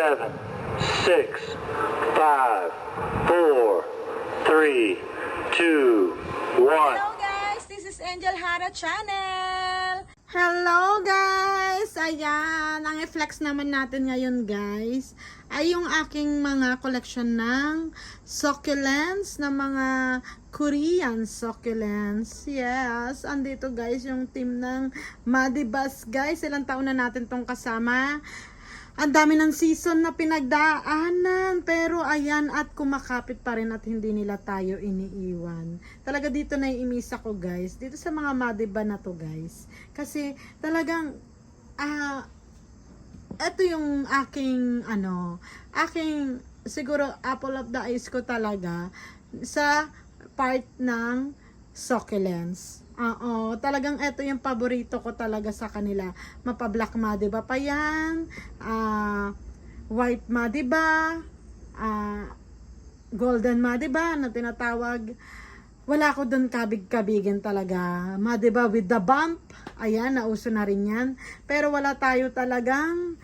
7, 6, 5, 4, 3, 2, 1. Hello guys, this is Angel Hara Channel. Hello guys! Ayan, ang i-flex naman natin ngayon guys ay yung aking mga collection ng succulents, na mga Korean succulents. Yes, andito guys yung team ng Madibus guys. Ilang taon na natin tong kasama. Ang dami ng season na pinagdaanan, pero ayan, at kumakapit pa rin at hindi nila tayo iniiwan. Talaga dito naiimis ako guys, dito sa mga Madiba na to guys. Kasi talagang, eto yung aking, siguro apple of the eyes ko talaga sa part ng succulents. Oo, talagang ito yung paborito ko talaga sa kanila. Mapa-black Madiba pa yan, white Madiba, golden Madiba na tinatawag. Wala ko dun kabig-kabigin talaga. Madiba with the bump, ayan, nauso na rin yan. Pero wala tayo talagang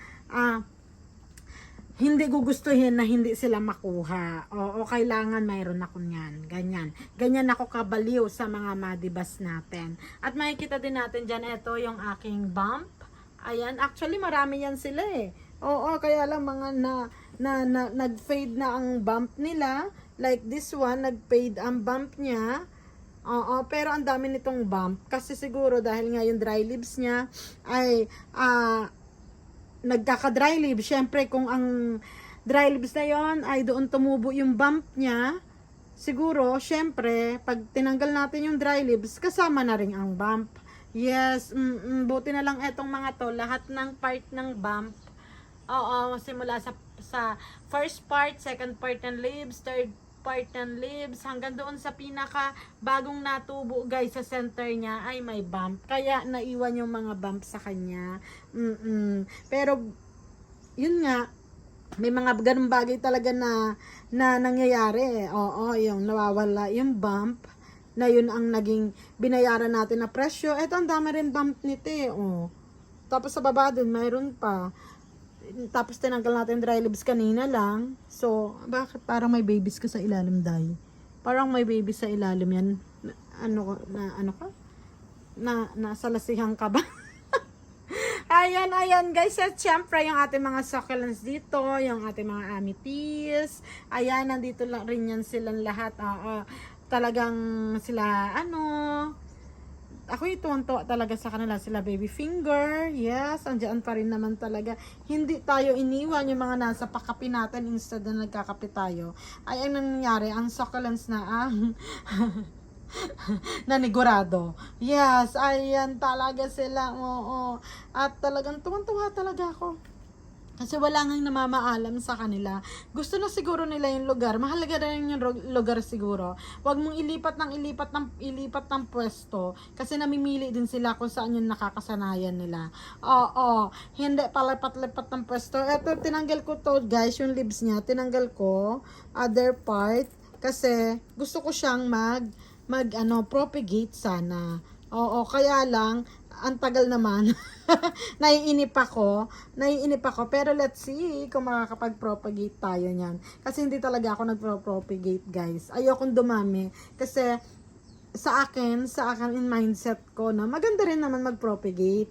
hindi gugustuhin na hindi sila makuha. O kailangan mayroon ako niyan. Ganyan. Ganyan ako kabaliw sa mga Madibas natin. At makikita din natin dyan, ito yung aking bump. Ayan, actually marami yan sila eh. Oo, kaya lang mga nag-fade na ang bump nila. Like this one, nag-fade ang bump niya. Oo, pero ang dami nitong bump. Kasi siguro dahil nga yung dry leaves niya ay nagkaka-dry leaves. Syempre, kung ang dry leaves na yon ay doon tumubo yung bump niya, siguro, syempre, pag tinanggal natin yung dry leaves, kasama na rin ang bump. Yes, buti na lang etong mga to, lahat ng part ng bump, oo, simula sa first part, second part ng leaves, third part ng leaves, hanggang doon sa pinaka bagong natubo guys sa center niya ay may bump. Kaya naiwan yung mga bump sa kanya. Pero yun nga, may mga ganung bagay talaga na nangyayari. Oo, yung nawawala yung bump, na yun ang naging binayaran natin na presyo. Eto, ang dami rin bump nito eh. Oh. Tapos sa baba din mayroon pa. Tapos tinanggal natin dry leaves kanina lang. So, bakit parang may babies ka sa ilalim, Day? Parang may babies sa ilalim yan. Nasa lasihan ka ba? Ayan guys. At syempre yung ating mga succulents dito, yung ating mga amethyst. Ayan, nandito lang rin yan silang lahat. Talagang sila, ako ituwan-tuwa talaga sa kanila, sila baby finger. Yes, andyan pa rin naman talaga. Hindi tayo iniwan yung mga nasa pakapi natin instead na nagkakapi tayo. Ay, ang nangyayari, ang succulents na nanigurado. Yes, ayan talaga sila. Oo. At talagang tuwan-tuwa talaga ako. Kasi wala nang namamaalam sa kanila. Gusto na siguro nila yung lugar. Mahalaga rin yung lugar siguro. Huwag mong ilipat ng pwesto. Kasi namimili din sila kung saan yung nakakasanayan nila. Oo. Hindi palipat-lipat ng pwesto. Eto, tinanggal ko to guys, yung leaves niya. Tinanggal ko other part. Kasi gusto ko siyang propagate sana. Oo, kaya lang, ang tagal naman. naiinip ako. Pero let's see kung makakapag-propagate tayo niyan. Kasi hindi talaga ako nagpro-propagate, guys. Ayokong dumami. Kasi sa akin in mindset ko na maganda rin naman mag-propagate.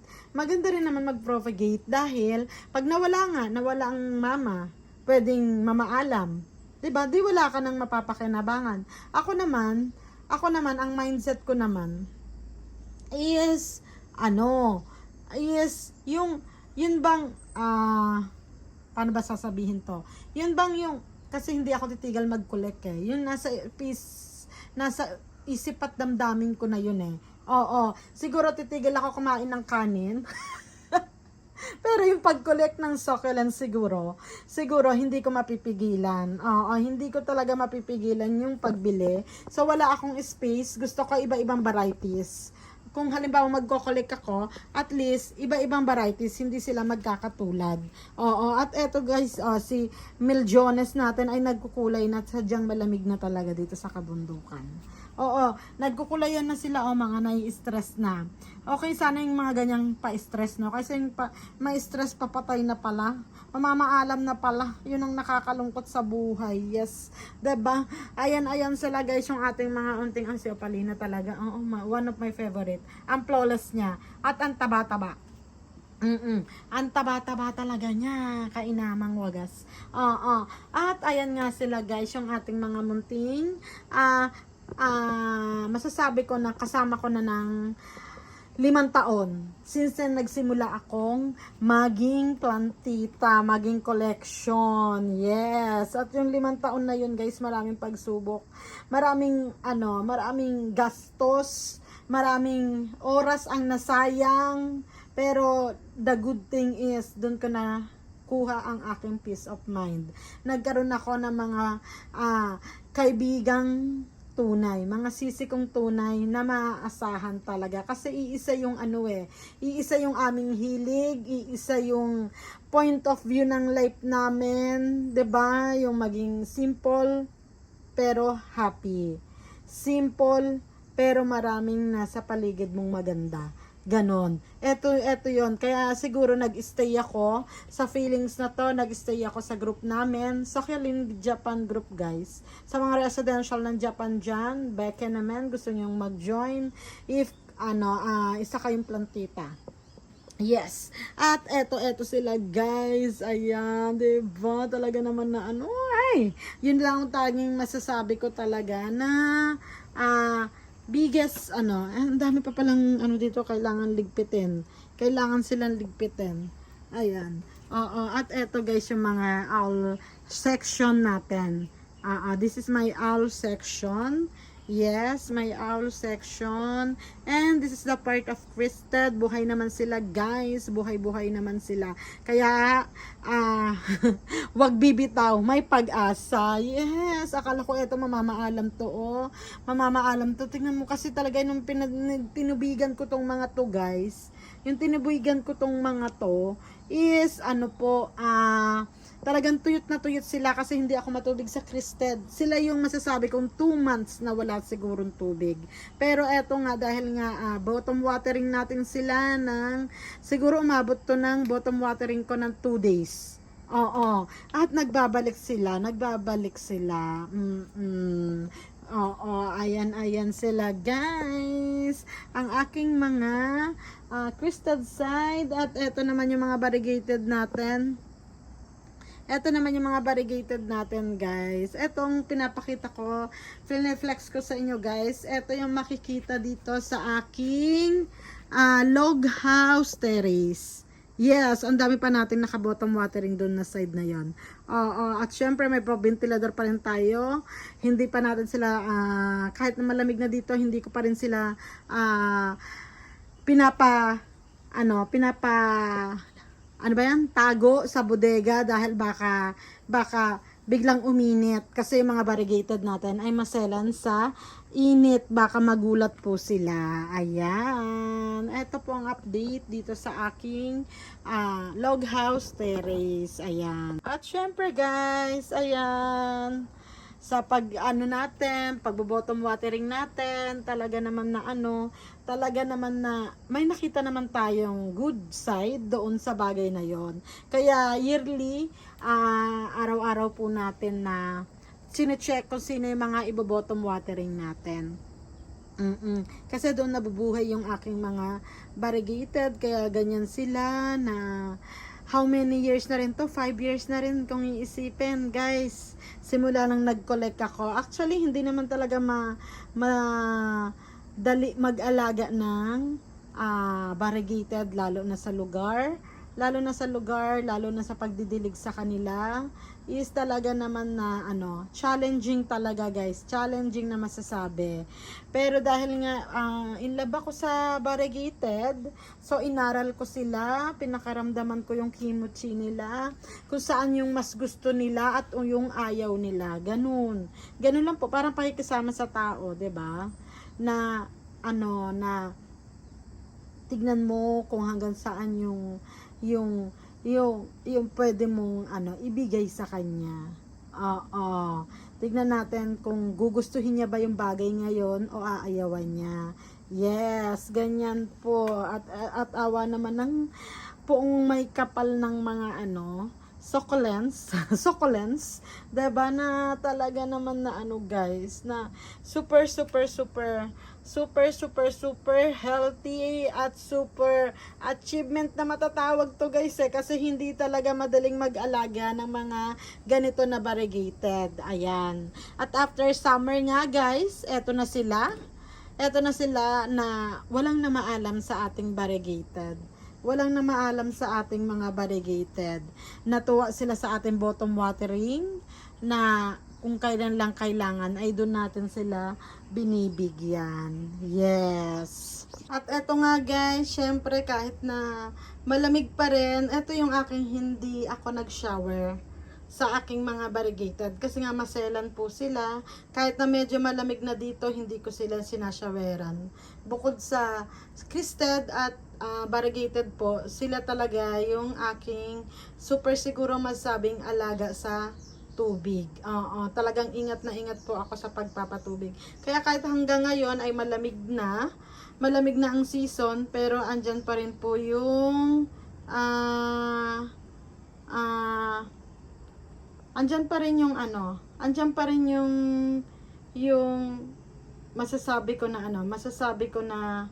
Dahil pag nawala ang mama, pwedeng mamaalam. 'Di ba? Di wala ka nang mapapakinabangan. Ako naman, ang mindset ko naman is yun bang paano ba sasabihin to? Yun bang yung, kasi hindi ako titigal mag-collect eh. Yun nasa isip at damdamin ko na yun eh. Oo, siguro titigil ako kumain ng kanin. Pero yung pag-collect ng succulents siguro hindi ko mapipigilan. Oo, hindi ko talaga mapipigilan yung pagbili. So wala akong space, gusto ko iba-ibang varieties. Kung halimbawa magko-collect ako, at least iba-ibang varieties, hindi sila magkakatulad. Oo, at eto guys, si Miljones natin ay nagkukulay na, sadyang malamig na talaga dito sa kabundukan. Oo, nagkukulayan na sila o mga nai-stress na. Okay, sana yung mga ganyang pa-stress, no? Kasi yung ma-stress papatay na pala. Mamamaalam na pala. Yun ang nakakalungkot sa buhay. Yes. 'Di ba? Ayan sila guys, yung ating mga unting ansiopalina talaga. Oo, one of my favorite. Ang flawless niya. At ang taba-taba. Ang taba-taba talaga niya, kainamang wagas. Oo. At ayan nga sila guys, yung ating mga munting masasabi ko na kasama ko na ng 5 taon since nagsimula akong maging plantita, maging collection. Yes. At yung 5 taon na yun guys, maraming pagsubok, maraming gastos, maraming oras ang nasayang, pero the good thing is doon ko na kuha ang aking peace of mind. Nagkaroon ako ng mga kaibigang tunay, mga sisi kong tunay na maaasahan talaga. Kasi iisa yung iisa yung aming hilig, iisa yung point of view ng life namin, 'di ba? Yung maging simple pero happy. Simple pero maraming nasa paligid mong maganda. Ganon. Eto yon. Kaya siguro nag-stay ako sa feelings na to. Nag-stay ako sa group namin. Sa Killing Japan group guys. Sa mga residential ng Japan dyan, beke naman, gusto nyong mag-join. If, isa kayong plantita. Yes. At eto sila guys. Ayan, diba? Talaga naman na ay. Yun lang ang taging masasabi ko talaga na, biggest ang dami pa palang dito kailangan ligpitin. Kailangan silang ligpitin. Ayan. Oo, at eto guys yung mga owl section natin. This is my owl section. Yes, my owl section. And this is the part of Christed. Buhay naman sila guys. Buhay-buhay naman sila. Kaya, wag bibitaw. May pag-asa. Yes, akala ko eto mamamaalam to. Oh. Mamamaalam to. Tingnan mo kasi talaga nung tinubigan ko tong mga to guys. Yung tinubigan ko tong mga to is talagang tuyot na tuyot sila kasi hindi ako matubig sa Christed. Sila yung masasabi kong 2 months na wala sigurong tubig. Pero eto nga, dahil nga bottom watering natin sila siguro umabot to ng bottom watering ko ng 2 days. Oo. At nagbabalik sila. Oo, ayan sila guys. Ang aking mga Christed side. At eto naman yung mga variegated natin. Ito naman yung mga variegated natin guys. Etong pinapakita ko, flex ko sa inyo guys. Ito yung makikita dito sa aking log house terrace. Yes, ang dami pa natin naka-bottom watering doon na side na yon. At syempre may ventilador pa rin tayo. Hindi pa natin sila, kahit na malamig na dito, hindi ko pa rin sila tago sa bodega dahil baka biglang uminit kasi yung mga variegated natin ay maselan sa init, baka magulat po sila. Ayan, ito po ang update dito sa aking log house terrace. Ayan, at syempre guys, ayan, sa pagbo-bottom watering natin, talaga naman na may nakita naman tayong good side doon sa bagay na yon. Kaya yearly, araw-araw po natin na sine-check kung sino yung mga ibo-bottom watering natin. Kasi doon nabubuhay yung aking mga variegated, kaya ganyan sila na how many years na rin to? 5 years na rin kung iisipin, guys. Simula nang nag-collect ako. Actually, hindi naman talaga dali mag-alaga ng variegated, lalo na sa lugar, lalo na sa pagdidilig sa kanila, is talaga naman na challenging talaga guys, challenging na masasabi. Pero dahil nga in love ako sa variegated, so inaral ko sila, pinakaramdaman ko yung kimchi nila, kung saan yung mas gusto nila at yung ayaw nila. Ganun lang po, parang pakikisama sa tao, 'di ba? Na na tignan mo kung hanggang saan yung pwede mong ibigay sa kanya. Oo. Tignan natin kung gugustuhin niya ba yung bagay ngayon o aayawan niya. Yes, ganyan po. At awa naman ng poong may kapal ng mga succulents. Succulents. Diba na talaga naman na guys, na super healthy at super achievement na matatawag to guys kasi hindi talaga madaling mag-alaga ng mga ganito na variegated. Ayan. At after summer nga guys, eto na sila na walang na maalam sa ating variegated. Walang na maalam sa ating mga variegated. Natuwa sila sa ating bottom watering na kung kailan lang kailangan ay doon natin sila binibigyan. Yes. At eto nga guys, syempre kahit na malamig pa rin, eto yung aking hindi ako nag-shower sa aking mga variegated kasi nga maselan po sila. Kahit na medyo malamig na dito, hindi ko sila sinashaweran. Bukod sa crested at variegated po, sila talaga yung aking super siguro masabing alaga sa tubig. Talagang ingat po ako sa pagpapatubig. Kaya kahit hanggang ngayon ay malamig na ang season, pero andyan pa rin po yung andyan pa rin yung masasabi ko na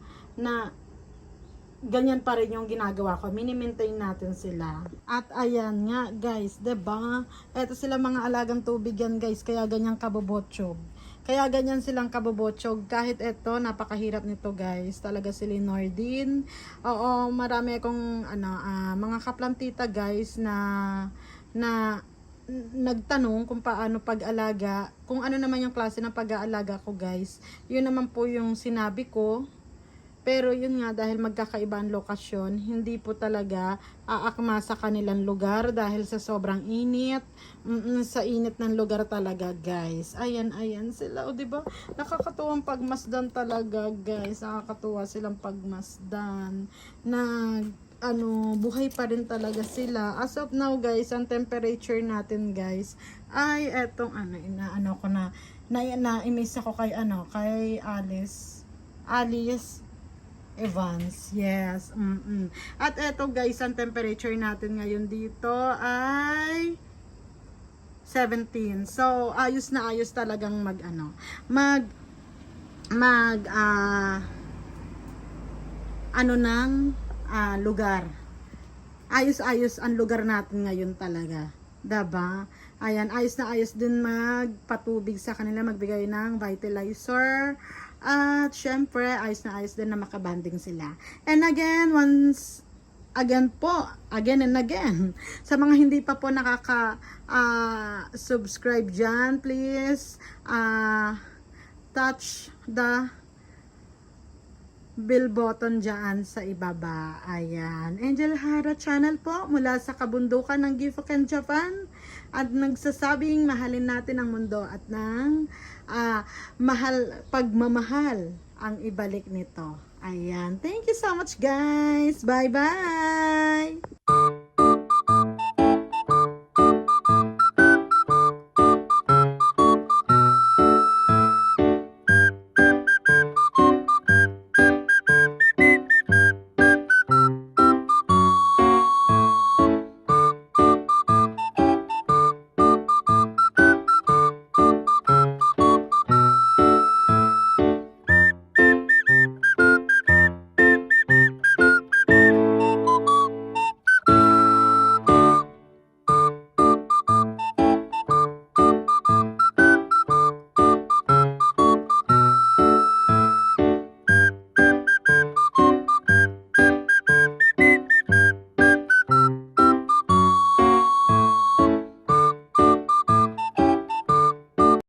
ganyan pa rin yung ginagawa ko. Mini-maintain natin sila. At ayan nga guys, 'di ba? Ito sila mga alagang tubig yan guys, kaya ganyan kabobotsyog. Kaya ganyan silang kabobotsyog. Kahit ito, napakahirap nito guys. Talaga sila Nordin. Oo, marami akong mga kaplantita guys na nagtanong kung paano pag-alaga, kung ano naman yung klase ng pag-aalaga ko guys. Yun naman po yung sinabi ko. Pero yun nga, dahil magkakaiba ang lokasyon, hindi po talaga aakma sa kanilang lugar dahil sa sobrang init. Sa init ng lugar talaga guys. Ayan sila, o diba? Nakakatuwang pagmasdan talaga guys. Nakakatuwa silang pagmasdan. Buhay pa rin talaga sila. As of now guys, ang temperature natin guys ay etong na-imiss ako kay Alice Evans. Yes. At eto guys, ang temperature natin ngayon dito ay 17. So, ayos na ayos talagang lugar. Ayos-ayos ang lugar natin ngayon talaga. Diba? Ayan, ayos na ayos din magpatubig sa kanila, magbigay ng vitalizer. At syempre, ayos na ayos din na makabanding sila. And again, again and again, sa mga hindi pa po subscribe dyan, please touch the bell button dyan sa ibaba. Ayan. Angel Hara channel po mula sa kabundukan ng Gifuken, Japan. At nagsasabing mahalin natin ang mundo at ng pagmamahal ang ibalik nito. Ayan. Thank you so much guys. Bye bye.